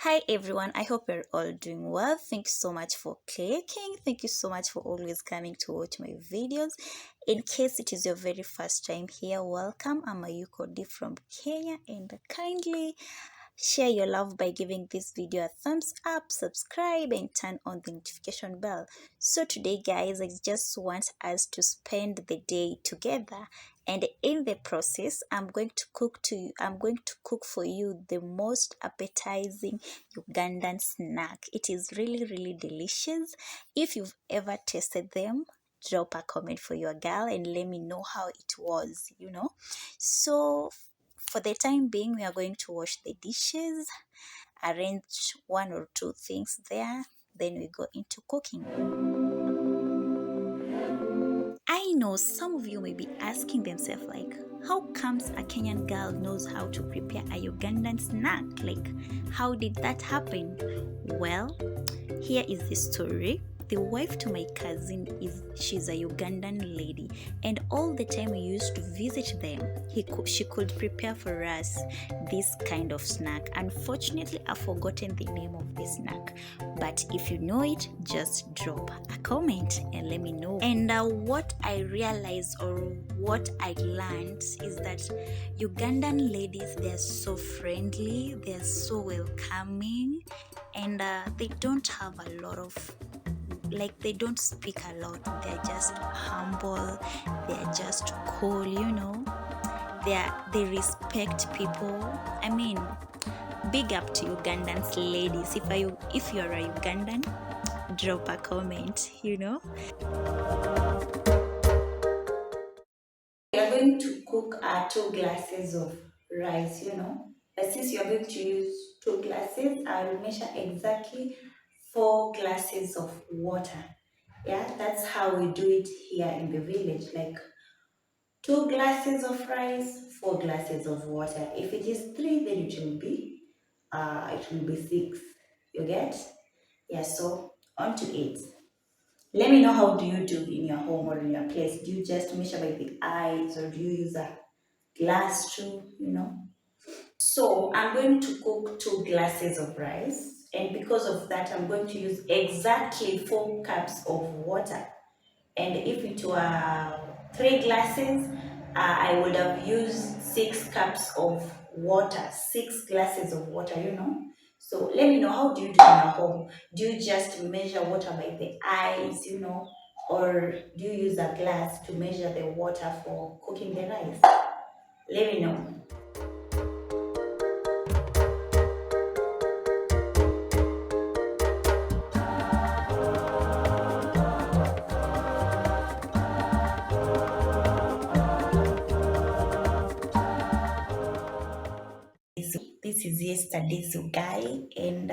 Hi everyone, I hope you're all doing well. Thank you so much for clicking. Thank you so much for always coming to watch my videos. In case it is your very first time here, welcome. I'm Ayuko Dee from Kenya, and kindly share your love by giving this video a thumbs up, subscribe, and turn on the notification bell. So today guys, I just want us to spend the day together, and in the process I'm going to cook for you the most appetizing Ugandan snack. It is really delicious. If you've ever tasted them, drop a comment for your girl and let me know how it was. So for the time being, we are going to wash the dishes, arrange one or two things there, then we go into cooking. I know some of you may be asking themselves, like, how comes a Kenyan girl knows how to prepare a Ugandan snack? Like, how did that happen? Well, here is the story. The wife to my cousin she's a Ugandan lady, and all the time we used to visit them, she could prepare for us this kind of snack. Unfortunately, I've forgotten the name of the snack, but if you know it, just drop a comment and let me know. And what I realized, or what I learned, is that Ugandan ladies, they're so friendly, they're so welcoming, and they don't have a lot of, like, they don't speak a lot. They're just humble, they're just cool, they respect people. I mean, big up to Ugandans ladies. If you're a Ugandan, drop a comment. You're going to cook 2 glasses of rice, but since you're going to use 2 glasses, I will measure exactly 4 glasses of water. Yeah, that's how we do it here in the village. Like 2 glasses of rice, 4 glasses of water. If it is 3, then it will be 6. You get? Yeah, so on to it. Let me know, how do you do in your home or in your place? Do you just measure by the eyes, or do you use a glass too? So I'm going to cook 2 glasses of rice, and because of that, I'm going to use exactly 4 cups of water. And if it were 3 glasses, I would have used 6 cups of water, 6 glasses of water. So let me know, how do you do in your home? Do you just measure water by the eyes, or do you use a glass to measure the water for cooking the rice? Let me know. This is yesterday's ugali, and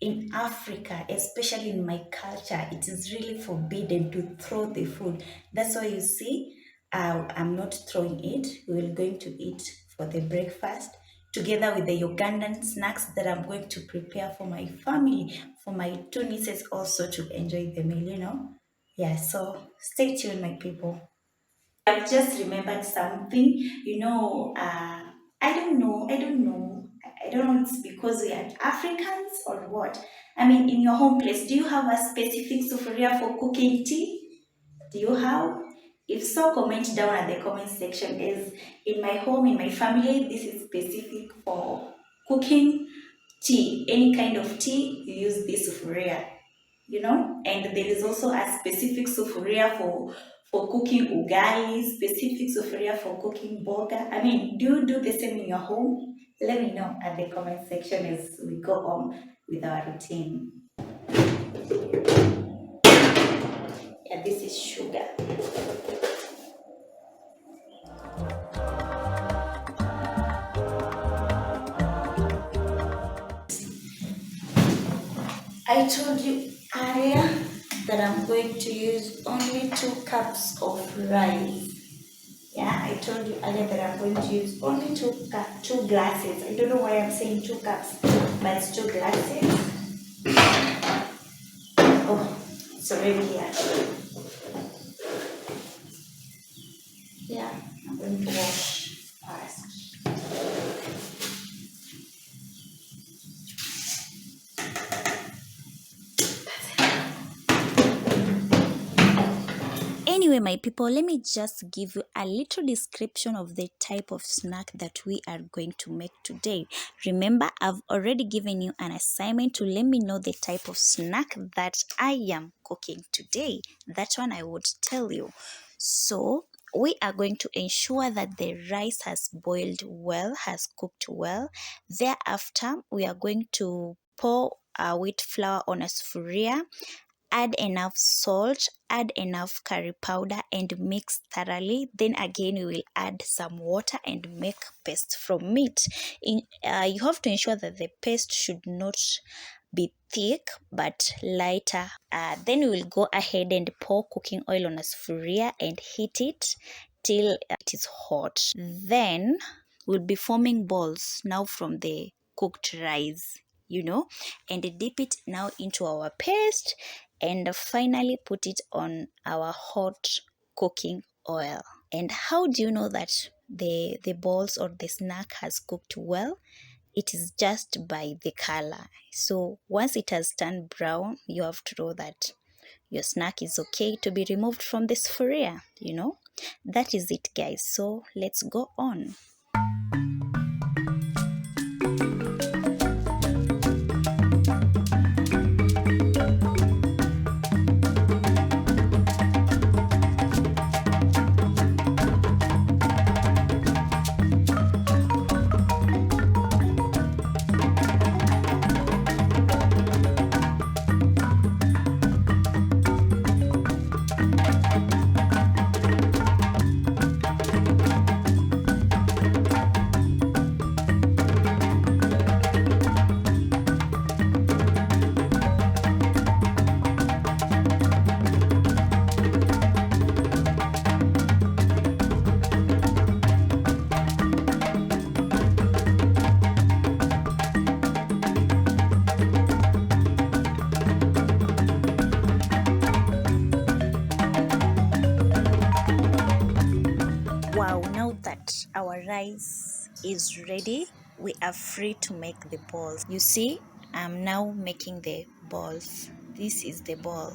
in Africa, especially in my culture, it is really forbidden to throw the food. That's why you see, I'm not throwing it. We're going to eat for the breakfast together with the Ugandan snacks that I'm going to prepare for my family, for my 2 nieces also to enjoy the meal. Yeah, so stay tuned, my people. I've just remembered something. I don't know. It's because we are Africans or what. I mean, in your home place, do you have a specific sufuria for cooking tea? Do you have? If so, comment down at the comment section. As in my home, in my family, this is specific for cooking tea. Any kind of tea, you use this sufuria. And there is also a specific sufuria for cooking ugali, specific sufuria for cooking boga. I mean, do you do the same in your home? Let me know at the comment section as we go on with our routine. Yeah, this is sugar. I told you earlier that I'm going to use only 2 cups of rice. Yeah, I told you earlier that I'm going to use only 2 glasses. I don't know why I'm saying 2 cups, but it's 2 glasses. Oh, it's already here. Yeah, I'm going to wash first. Anyway, my people, let me just give you a little description of the type of snack that we are going to make today. Remember, I've already given you an assignment to let me know the type of snack that I am cooking today. That one I would tell you. So we are going to ensure that the rice has boiled well, has cooked well. Thereafter, we are going to pour our wheat flour on a sufuria, add enough salt, add enough curry powder and mix thoroughly. Then again we will add some water and make paste from it. You have to ensure that the paste should not be thick but lighter. Then we will go ahead and pour cooking oil on a sufuria and heat it till it is hot. Then we'll be forming balls now from the cooked rice, and dip it now into our paste and finally put it on our hot cooking oil. And how do you know that the balls or the snack has cooked well? It is just by the color. So once it has turned brown, you have to know that your snack is okay to be removed from the sufuria. That is it, guys. So let's go on. Wow, now that our rice is ready, we are free to make the balls. You see, I'm now making the balls. This is the ball.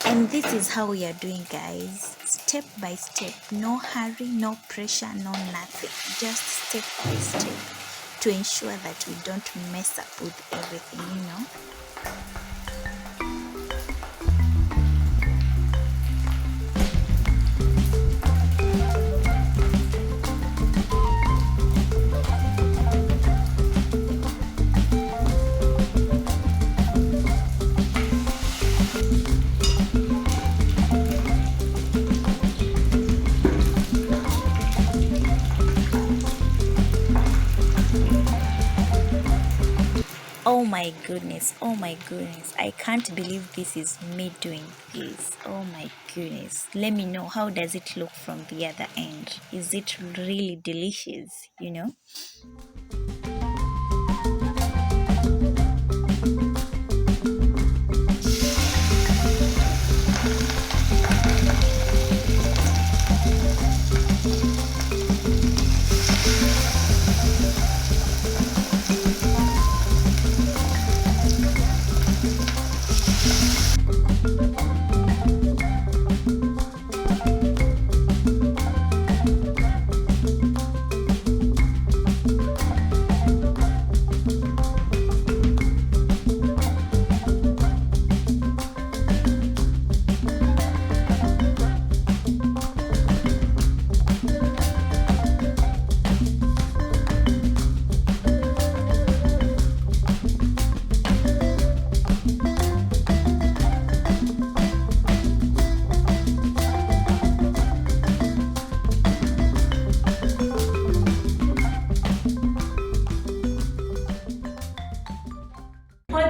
And this is how we are doing, guys. Step by step. No hurry, no pressure, no nothing. Just step by step to ensure that we don't mess up with everything. Oh my goodness, I can't believe this is me doing this. Oh my goodness, let me know, how does it look from the other end? Is it really delicious?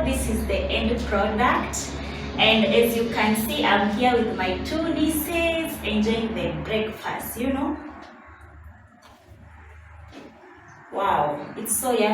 This is the end product. And as you can see, I'm here with my two nieces enjoying the breakfast, you know. Wow, it's so yummy.